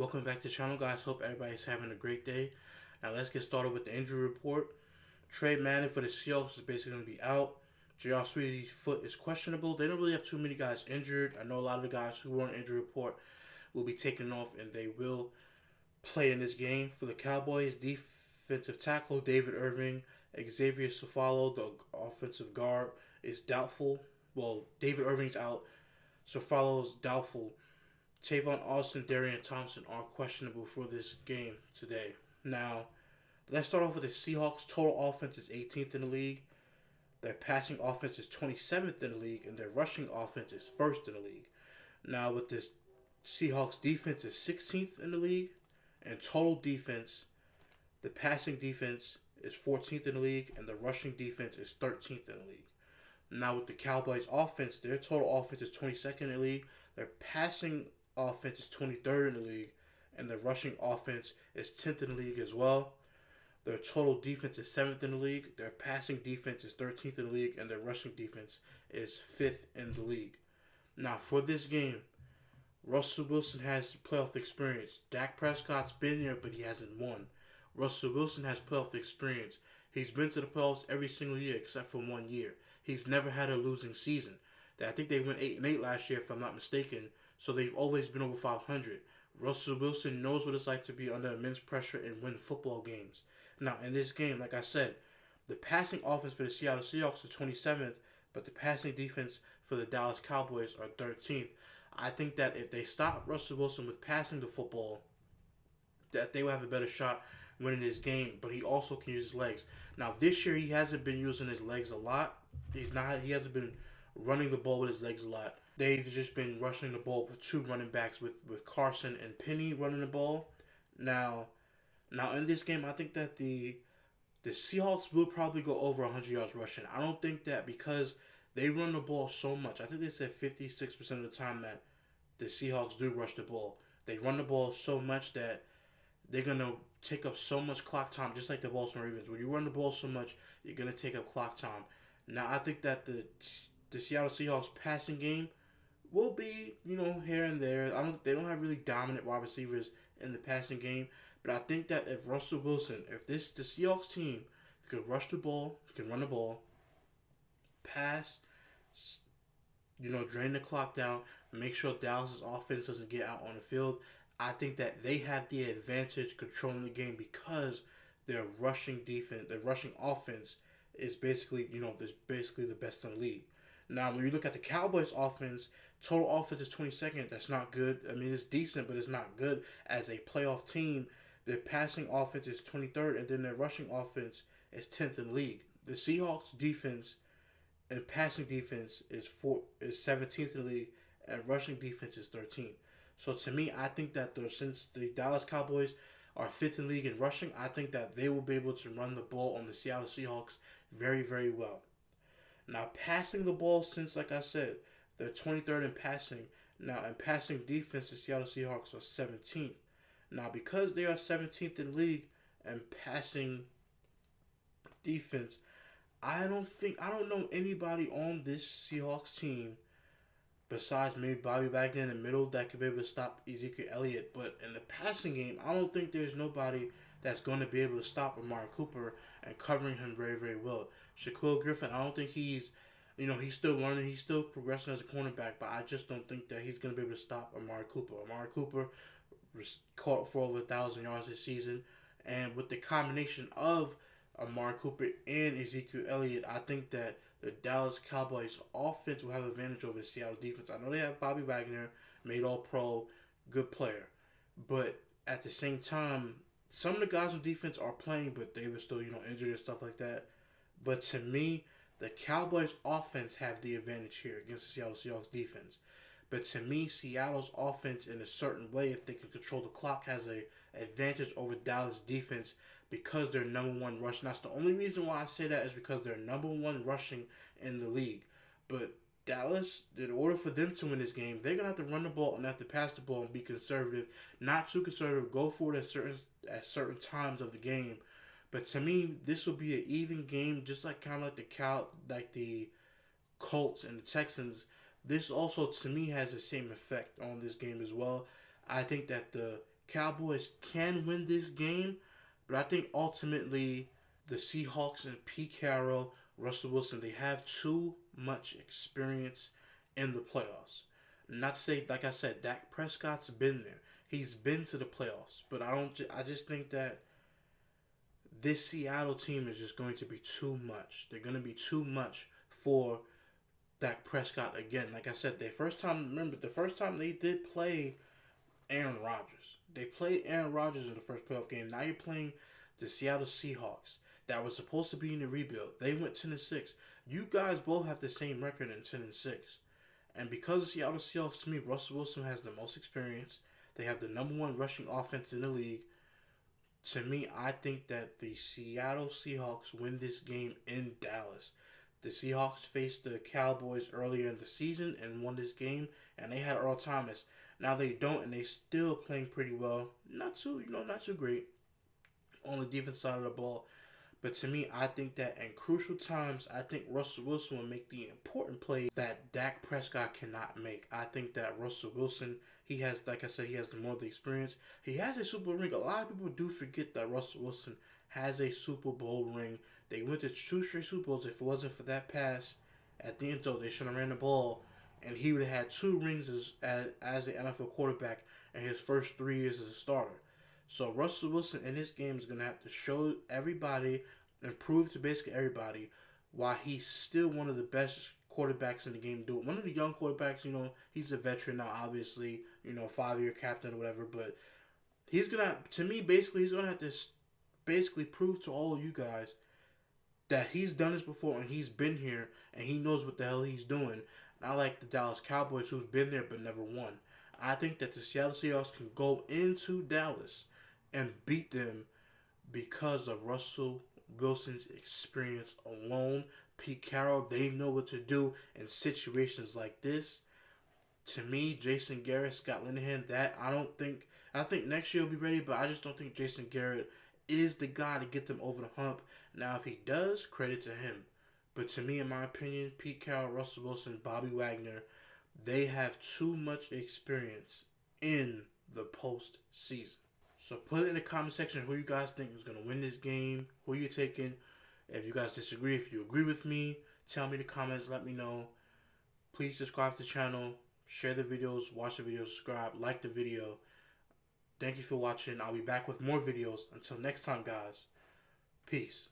Welcome back to the channel, guys. Hope everybody's having a great day. Now let's get started with the injury report. Trey Manning for the Seahawks is basically going to be out. J.R. Sweety's foot is questionable. They don't really have too many guys injured. I know a lot of the guys who were on injury report will be taken off, and they will play in this game. For the Cowboys, defensive tackle David Irving, Xavier Safalo, the offensive guard, is doubtful. Well, David Irving's out. Safalo's doubtful. Tavon Austin, Darian Thompson are questionable for this game today. Now, let's start off with the Seahawks. Total offense is 18th in the league. Their passing offense is 27th in the league, and their rushing offense is first in the league. Now, with this Seahawks defense is 16th in the league, and total defense, the passing defense is 14th in the league, and the rushing defense is 13th in the league. Now, with the Cowboys offense, their total offense is 22nd in the league. Their passing offense is 23rd in the league, and the rushing offense is 10th in the league as well. Their total defense is 7th in the league. Their passing defense is 13th in the league, and their rushing defense is 5th in the league. Now, for this game, Russell Wilson has playoff experience. Dak Prescott's been there, but he hasn't won. Russell Wilson has playoff experience. He's been to the playoffs every single year except for 1 year. He's never had a losing season. I think they went 8-8 last year, if I'm not mistaken. So they've always been over 500. Russell Wilson knows what it's like to be under immense pressure and win football games. Now, in this game, like I said, the passing offense for the Seattle Seahawks is 27th, but the passing defense for the Dallas Cowboys are 13th. I think that if they stop Russell Wilson with passing the football, that they will have a better shot winning this game, but he also can use his legs. Now, this year, he hasn't been using his legs a lot. He hasn't been running the ball with his legs a lot. They've just been rushing the ball with two running backs, with Carson and Penny running the ball. Now in this game, I think that the Seahawks will probably go over 100 yards rushing. I don't think that because they run the ball so much. I think they said 56% of the time that the Seahawks do rush the ball. They run the ball so much that they're going to take up so much clock time, just like the Baltimore Ravens. When you run the ball so much, you're going to take up clock time. Now, I think that the Seattle Seahawks passing game will be, here and there. They don't have really dominant wide receivers in the passing game, but I think that if Russell Wilson, the Seahawks team can rush the ball, can run the ball, pass, drain the clock down, make sure Dallas's offense doesn't get out on the field, I think that they have the advantage controlling the game because their rushing defense, their rushing offense is basically the best in the league. Now, when you look at the Cowboys offense, total offense is 22nd. That's not good. I mean, it's decent, but it's not good. As a playoff team, their passing offense is 23rd, and then their rushing offense is 10th in the league. The Seahawks defense and passing defense is 17th in the league, and rushing defense is 13th. So to me, I think that since the Dallas Cowboys are 5th in the league in rushing, I think that they will be able to run the ball on the Seattle Seahawks very, very well. Now, passing the ball, since, like I said, they're 23rd in passing. Now, in passing defense, the Seattle Seahawks are 17th. Now, because they are 17th in the league and passing defense, I don't know anybody on this Seahawks team besides maybe Bobby Wagner in the middle that could be able to stop Ezekiel Elliott. But in the passing game, I don't think there's nobody that's going to be able to stop Amari Cooper and covering him very, very well. Shaquille Griffin, I don't think he's still learning. He's still progressing as a cornerback, but I just don't think that he's going to be able to stop Amari Cooper. Amari Cooper was caught for over 1,000 yards this season, and with the combination of Amari Cooper and Ezekiel Elliott, I think that the Dallas Cowboys offense will have advantage over the Seattle defense. I know they have Bobby Wagner, made All-Pro, good player, but at the same time, some of the guys on defense are playing, but they were still, injured and stuff like that. But to me, the Cowboys offense have the advantage here against the Seattle Seahawks defense. But to me, Seattle's offense, in a certain way, if they can control the clock, has an advantage over Dallas defense because they're number one rushing. That's the only reason why I say that is because they're number one rushing in the league. But Dallas, in order for them to win this game, they're going to have to run the ball and have to pass the ball and be conservative. Not too conservative. Go for it at certain times of the game. But to me, this will be an even game, just like kind of like the Colts and the Texans. This also, to me, has the same effect on this game as well. I think that the Cowboys can win this game, but I think ultimately the Seahawks and Pete Carroll, Russell Wilson, they have too much experience in the playoffs. Not to say, like I said, Dak Prescott's been there. He's been to the playoffs, but I don't. I just think that this Seattle team is just going to be too much. They're going to be too much for Dak Prescott again. Like I said, the first time they did play Aaron Rodgers. They played Aaron Rodgers in the first playoff game. Now you're playing the Seattle Seahawks that was supposed to be in the rebuild. They went 10-6. You guys both have the same record in 10-6. And because of Seattle Seahawks, to me, Russell Wilson has the most experience. They have the number one rushing offense in the league. To me, I think that the Seattle Seahawks win this game in Dallas. The Seahawks faced the Cowboys earlier in the season and won this game, and they had Earl Thomas. Now they don't, and they still playing pretty well. Not too great on the defense side of the ball. But to me, I think that in crucial times, I think Russell Wilson will make the important plays that Dak Prescott cannot make. I think that Russell Wilson, he has, like I said, he has the more of the experience. He has a Super Bowl ring. A lot of people do forget that Russell Wilson has a Super Bowl ring. They went to 2 straight Super Bowls. If it wasn't for that pass at the end zone, they should have ran the ball, and he would have had 2 rings as an NFL quarterback in his first 3 years as a starter. So Russell Wilson in this game is going to have to show everybody and prove to basically everybody why he's still one of the best quarterbacks in the game. One of the young quarterbacks, he's a veteran now, obviously, 5-year captain or whatever. But he's going to, to me, basically, he's going to have to basically prove to all of you guys that he's done this before and he's been here and he knows what the hell he's doing. Not like the Dallas Cowboys who's been there but never won. I think that the Seattle Seahawks can go into Dallas and beat them because of Russell Wilson's experience alone. Pete Carroll, they know what to do in situations like this. To me, Jason Garrett, Scott Linehan, I think next year he'll be ready, but I just don't think Jason Garrett is the guy to get them over the hump. Now, if he does, credit to him. But to me, in my opinion, Pete Carroll, Russell Wilson, Bobby Wagner, they have too much experience in the postseason. So put it in the comment section who you guys think is going to win this game, who you're taking. If you guys disagree, if you agree with me, tell me in the comments, let me know. Please subscribe to the channel, share the videos, watch the videos, subscribe, like the video. Thank you for watching. I'll be back with more videos. Until next time, guys. Peace.